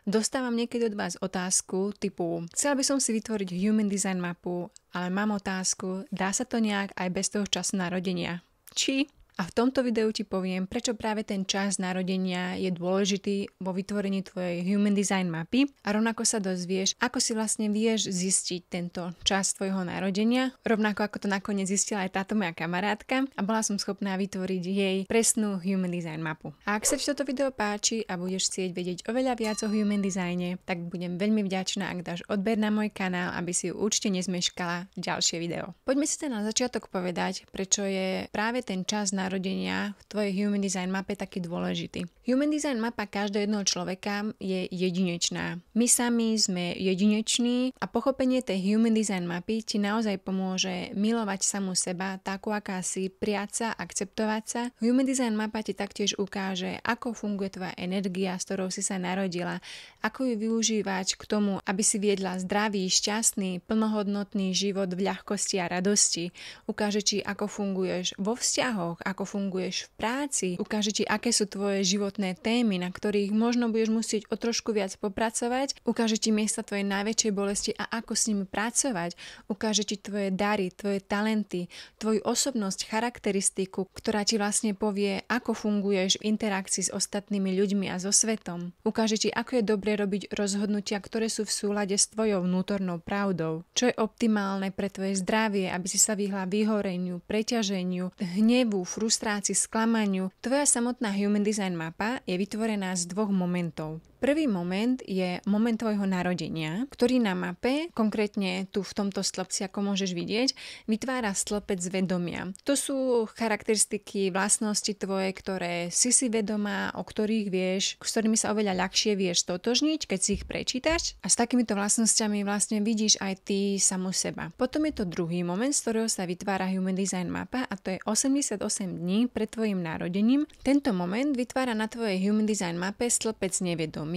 Dostávam niekedy od vás otázku typu: chcela by som si vytvoriť Human Design mapu, ale mám otázku, dá sa to nejak aj bez toho času narodenia? Či? A v tomto videu ti poviem, prečo práve ten čas narodenia je dôležitý vo vytvorení tvojej Human Design mapy a rovnako sa dozvieš, ako si vlastne vieš zistiť tento čas tvojho narodenia, rovnako ako to nakoniec zistila aj táto moja kamarátka a bola som schopná vytvoriť jej presnú Human Design mapu. A ak sa ti toto video páči a budeš chcieť vedieť oveľa viac o Human Designe, tak budem veľmi vďačná, ak dáš odber na môj kanál, aby si určite nezmeškala ďalšie video. Poďme si teda na začiatok povedať, prečo je práve ten čas narodenia v tvojej Human Design mape taký dôležitý. Human Design mapa každého jednoho človeka je jedinečná. My sami sme jedineční a pochopenie tej Human Design mapy ti naozaj pomôže milovať samu seba takú, aká si, prijať sa, akceptovať sa. Human Design mapa ti taktiež ukáže, ako funguje tvoja energia, s ktorou si sa narodila, ako ju využívať k tomu, aby si viedla zdravý, šťastný, plnohodnotný život v ľahkosti a radosti. Ukáže ti, ako funguješ vo vzťahoch, ako funguješ v práci, ukáže ti, aké sú tvoje životné témy, na ktorých možno budeš musieť o trošku viac popracovať, ukáže ti miesta tvojej najväčšej bolesti a ako s nimi pracovať, ukáže ti tvoje dary, tvoje talenty, tvoju osobnosť, charakteristiku, ktorá ti vlastne povie, ako funguješ v interakcii s ostatnými ľuďmi a so svetom. Ukáže ti, ako je dobre robiť rozhodnutia, ktoré sú v súlade s tvojou vnútornou pravdou, čo je optimálne pre tvoje zdravie, aby si sa vyhla vyhoreniu, preťaženiu, hnevu, frustrácii, sklamaniu. Tvoja samotná Human Design mapa je vytvorená z dvoch momentov. Prvý moment je moment tvojho narodenia, ktorý na mape, konkrétne tu v tomto stĺpci, ako môžeš vidieť, vytvára stĺpec vedomia. To sú charakteristiky, vlastnosti tvoje, ktoré si vedomá, o ktorých vieš, s ktorými sa oveľa ľahšie vieš stotožniť, keď si ich prečítaš a s takýmito vlastnosťami vlastne vidíš aj ty samu seba. Potom je to druhý moment, z ktorého sa vytvára Human Design mapa a to je 88 dní pred tvojim narodením. Tento moment vytvára na tvojej Human Design mape stĺpec nevedomia.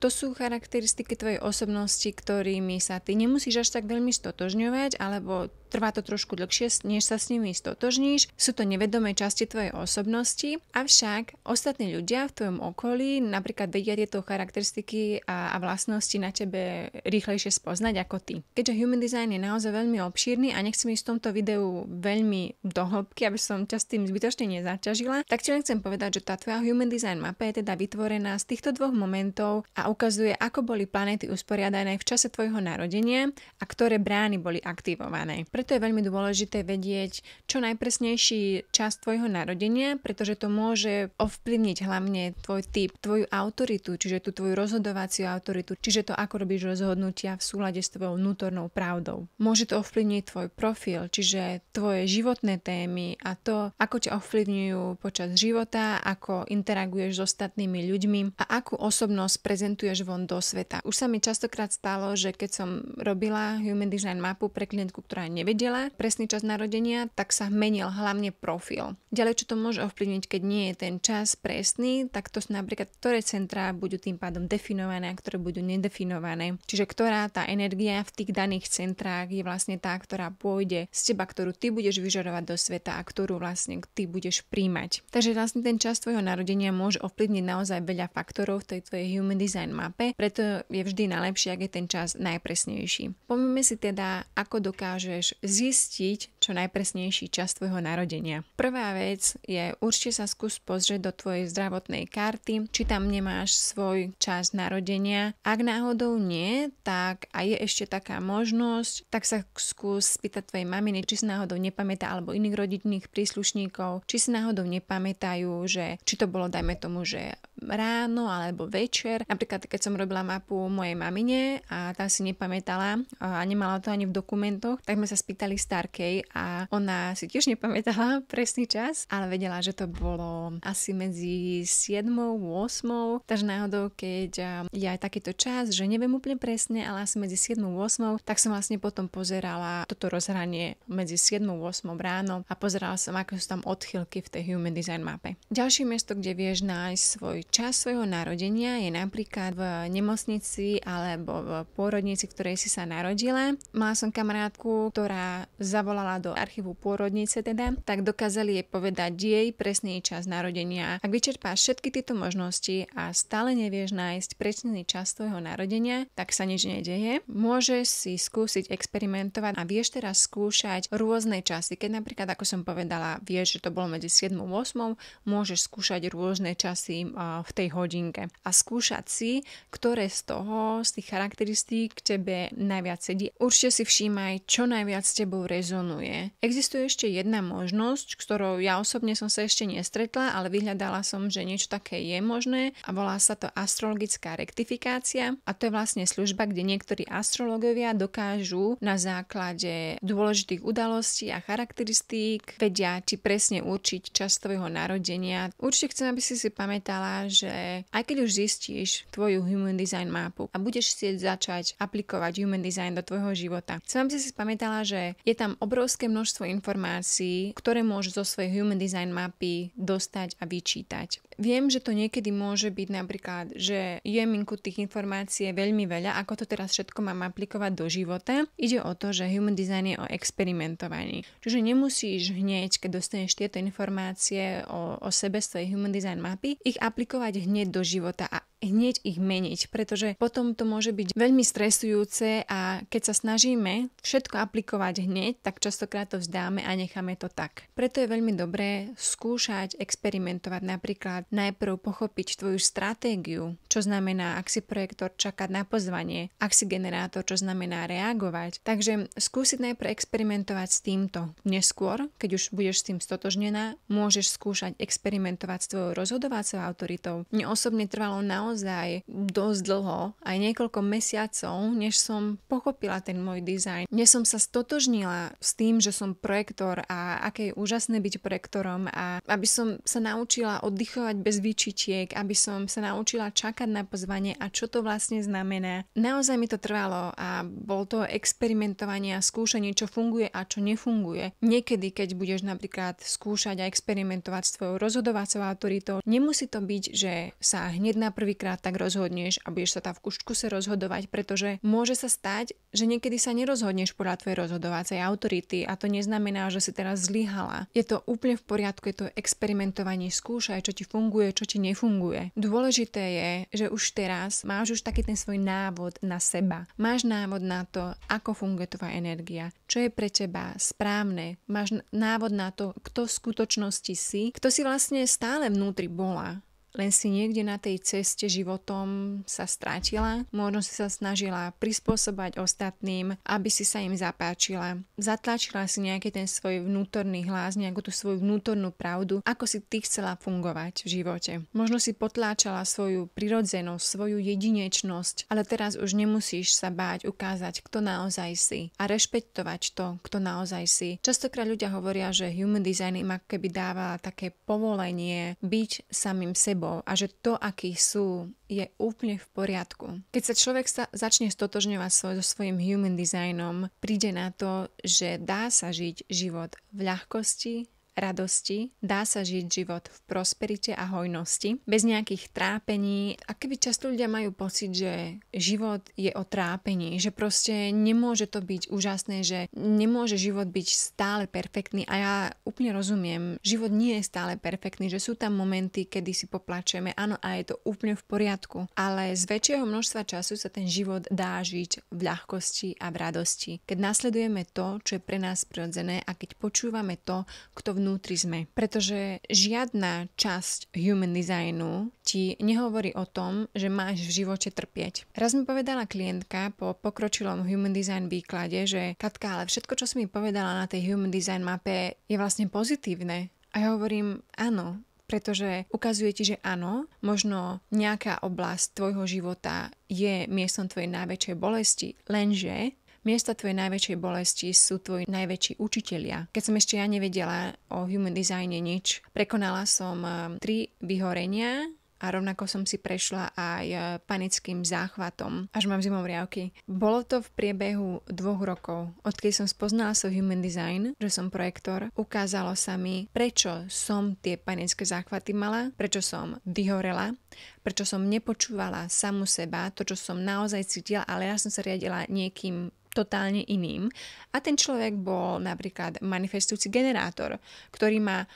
To sú charakteristiky tvojej osobnosti, ktorými sa ty nemusíš až tak veľmi stotožňovať, alebo trvá to trošku dlhšie, než sa s nimi stotožníš. Sú to nevedomé časti tvojej osobnosti, avšak ostatní ľudia v tvojom okolí napríklad vedia tieto charakteristiky a vlastnosti na tebe rýchlejšie spoznať ako ty. Keďže Human Design je naozaj veľmi obšírny a nechcem ísť v tomto videu veľmi do hĺbky, aby som ťa s tým zbytočne nezaťažila, tak ti len chcem povedať, že tá tvoja Human Design mapa je teda vytvorená z týchto dvoch momentov a ukazuje, ako boli planéty usporiadané v čase tvojho narodenia a ktoré brány boli aktivované. Preto je veľmi dôležité vedieť čo najpresnejší čas tvojho narodenia, pretože to môže ovplyvniť hlavne tvoj typ, tvoju autoritu, čiže tú tvoju rozhodovaciu autoritu, čiže to, ako robíš rozhodnutia v súlade s tvojou vnútornou pravdou. Môže to ovplyvniť tvoj profil, čiže tvoje životné témy a to, ako ťa ovplyvňujú počas života, ako interaguješ s ostatnými ľuďmi a akú osobnosť prezentuješ von do sveta. Už sa mi častokrát stalo, že keď som robila Human Design mapu pre klientku, ktorá nevedela presný čas narodenia, tak sa menil hlavne profil. Ďalej, čo to môže ovplyvniť, keď nie je ten čas presný, tak to sú napríklad, ktoré centrá budú tým pádom definované a ktoré budú nedefinované. Čiže ktorá tá energia v tých daných centrách je vlastne tá, ktorá pôjde z teba, ktorú ty budeš vyžarovať do sveta a ktorú vlastne ty budeš príjmať. Takže vlastne ten čas tvojho narodenia môže ovplyvniť naozaj veľa faktorov v tej tvojej Human Design mape, preto je vždy najlepšie, ak je ten čas najpresnejší. Poďme si teda, ako dokážeš zistiť čo najpresnejší čas tvojho narodenia. Prvá vec je, určite sa skús pozrieť do tvojej zdravotnej karty, či tam nemáš svoj čas narodenia. Ak náhodou nie, tak a je ešte taká možnosť, tak sa skús spýtať tvojej maminy, či si náhodou nepamätá, alebo iných rodinných príslušníkov, či si náhodou nepamätajú, že či to bolo, dajme tomu, že ráno alebo večer. Napríklad, keď som robila mapu mojej mamine a tá si nepamätala a nemala to ani v dokumentoch, tak sme sa spýtali starkej a ona si tiež nepamätala presný čas, ale vedela, že to bolo asi medzi 7. a 8. Takže náhodou, keď je aj takýto čas, že neviem úplne presne, ale asi medzi 7. a 8, tak som vlastne potom pozerala toto rozhranie medzi 7. a 8 ráno a pozerala som, ako sú tam odchýlky v tej Human Design mape. Ďalšie miesto, kde vieš nájsť svoj čas svojho narodenia, je napríklad v nemocnici alebo v pôrodnici, v ktorej si sa narodila. Mala som kamarátku, ktorá zavolala do do archívu pôrodnice tak dokázali jej povedať jej presný čas narodenia. Ak vyčerpáš všetky tieto možnosti a stále nevieš nájsť presný čas tvojho narodenia, tak sa nič nedeje. Môžeš si skúsiť experimentovať a vieš teraz skúšať rôzne časy. Keď napríklad, ako som povedala, vieš, že to bolo medzi 7 a 8, môžeš skúšať rôzne časy v tej hodinke a skúšať si, ktoré z tých charakteristík k tebe najviac sedí. Určite si všímaj, čo najviac s tebou rezonuje. Existuje ešte jedna možnosť, s ktorou ja osobne som sa ešte nestretla, ale vyhľadala som, že niečo také je možné a volá sa to astrologická rektifikácia a to je vlastne služba, kde niektorí astrologovia dokážu na základe dôležitých udalostí a charakteristík vedia ti presne určiť čas tvojho narodenia. Určite chcem, aby si pamätala, že aj keď už zistíš tvoju Human Design mapu a budeš chcieť začať aplikovať Human Design do tvojho života, chcem, aby si pamätala, že je tam obrovské množstvo informácií, ktoré môžeš zo svojej Human Design mapy dostať a vyčítať. Viem, že to niekedy môže byť napríklad, že je minku tých informácií je veľmi veľa, ako to teraz všetko mám aplikovať do života. Ide o to, že Human Design je o experimentovaní. Čiže nemusíš hneď, keď dostaneš tieto informácie o sebe z tvojej Human Design mapy, ich aplikovať hneď do života a hneď ich meniť, pretože potom to môže byť veľmi stresujúce a keď sa snažíme všetko aplikovať hneď, tak častokrát to vzdáme a necháme to tak. Preto je veľmi dobré skúšať experimentovať, napríklad najprv pochopiť tvoju stratégiu, čo znamená, ak si projektor, čakať na pozvanie, ak si generátor, čo znamená reagovať. Takže skúsiť najprv experimentovať s týmto. Neskôr, keď už budeš s tým stotožnená, môžeš skúšať experimentovať s tvojou rozhodovacou autoritou. Mne osobne trvalo naozaj dosť dlho, aj niekoľko mesiacov, než som pochopila ten môj dizajn. Než som sa stotožnila s tým, že som projektor a aké je úžasné byť projektorom a aby som sa naučila oddychovať bez výčitiek, aby som sa naučila čakať na pozvanie a čo to vlastne znamená. Naozaj mi to trvalo a bol to experimentovanie a skúšanie, čo funguje a čo nefunguje. Niekedy, keď budeš napríklad skúšať a experimentovať s tvojou rozhodovacou autoritou, nemusí to byť, že sa hneď na prvýkrát tak rozhodneš a budeš sa tam v kuse rozhodovať, pretože môže sa stať, že niekedy sa nerozhodneš podľa tvojej rozhodovacej autority a to neznamená, že si teraz zlyhala. Je to úplne v poriadku, je to experimentovanie, skúšaj, čo ti funguje, čo ti nefunguje. Dôležité je, že už teraz máš už taký ten svoj návod na seba. Máš návod na to, ako funguje tvoja energia, čo je pre teba správne. Máš návod na to, kto v skutočnosti si, kto si vlastne stále vnútri bola. Len si niekde na tej ceste životom sa strátila, možno si sa snažila prispôsobať ostatným, aby si sa im zapáčila. Zatlačila si nejaký ten svoj vnútorný hlas, nejakú tú svoju vnútornú pravdu, ako si ty chcela fungovať v živote. Možno si potláčala svoju prirodzenosť, svoju jedinečnosť, ale teraz už nemusíš sa báť ukázať, kto naozaj si a rešpektovať to, kto naozaj si. Častokrát ľudia hovoria, že Human Design im ako keby dáva také povolenie byť samým sebou a že to, akí sú, je úplne v poriadku. Keď sa človek začne stotožňovať so svojím Human Designom, príde na to, že dá sa žiť život v ľahkosti, radosti, dá sa žiť život v prosperite a hojnosti, bez nejakých trápení. A keby často ľudia majú pocit, že život je o trápení, že proste nemôže to byť úžasné, že nemôže život byť stále perfektný a ja úplne rozumiem, život nie je stále perfektný, že sú tam momenty, kedy si poplačeme, áno a je to úplne v poriadku, ale z väčšieho množstva času sa ten život dá žiť v ľahkosti a v radosti. Keď nasledujeme to, čo je pre nás prirodzené a keď počúvame to, kto vnútri sme. Pretože žiadna časť Human Designu ti nehovorí o tom, že máš v živote trpieť. Raz mi povedala klientka po pokročilom Human Design výklade, že Katka, ale všetko, čo si mi povedala na tej Human Design mape, je vlastne pozitívne. A ja hovorím, áno, pretože ukazuje ti, že áno, možno nejaká oblasť tvojho života je miestom tvojej najväčšej bolesti, lenže miesto tvojej najväčšej bolesti sú tvoji najväčší učitelia. Keď som ešte ja nevedela o Human Designe nič, prekonala som 3 vyhorenia a rovnako som si prešla aj panickým záchvatom, až mám zimomriavky. Bolo to v priebehu 2 rokov. Odkedy som spoznala svoj Human Design, že som projektor, ukázalo sa mi, prečo som tie panické záchvaty mala, prečo som vyhorela, prečo som nepočúvala samu seba, to, čo som naozaj cítila, ale ja som sa riadila niekým totálne iným. A ten človek bol napríklad manifestujúci generátor, ktorý má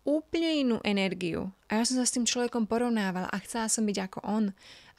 úplne inú energiu. A ja som sa s tým človekom porovnávala a chcela som byť ako on.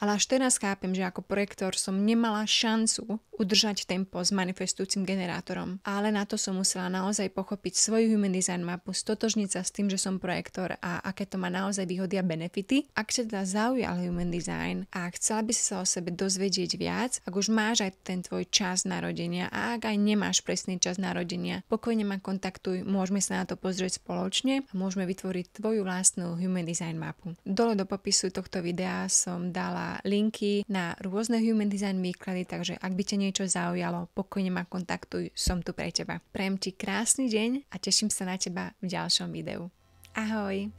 Ale až teraz chápem, že ako projektor som nemala šancu udržať tempo s manifestujúcim generátorom. Ale na to som musela naozaj pochopiť svoju human design mapu, stotožniť sa s tým, že som projektor a aké to má naozaj výhody a benefity. Ak sa teda zaujal human design a chcela by si sa o sebe dozvedieť viac, ak už máš aj ten tvoj čas narodenia a ak aj nemáš presný čas narodenia, pokojne ma kontaktuj, môžeme sa na to pozrieť spoločne a môžeme vytvoriť tvoju vlastnú human design mapu. Dole do popisu tohto videa som dala linky na rôzne human design výklady, takže ak by ťa niečo zaujalo, pokojne ma kontaktuj, som tu pre teba. Prajem ti krásny deň a teším sa na teba v ďalšom videu. Ahoj!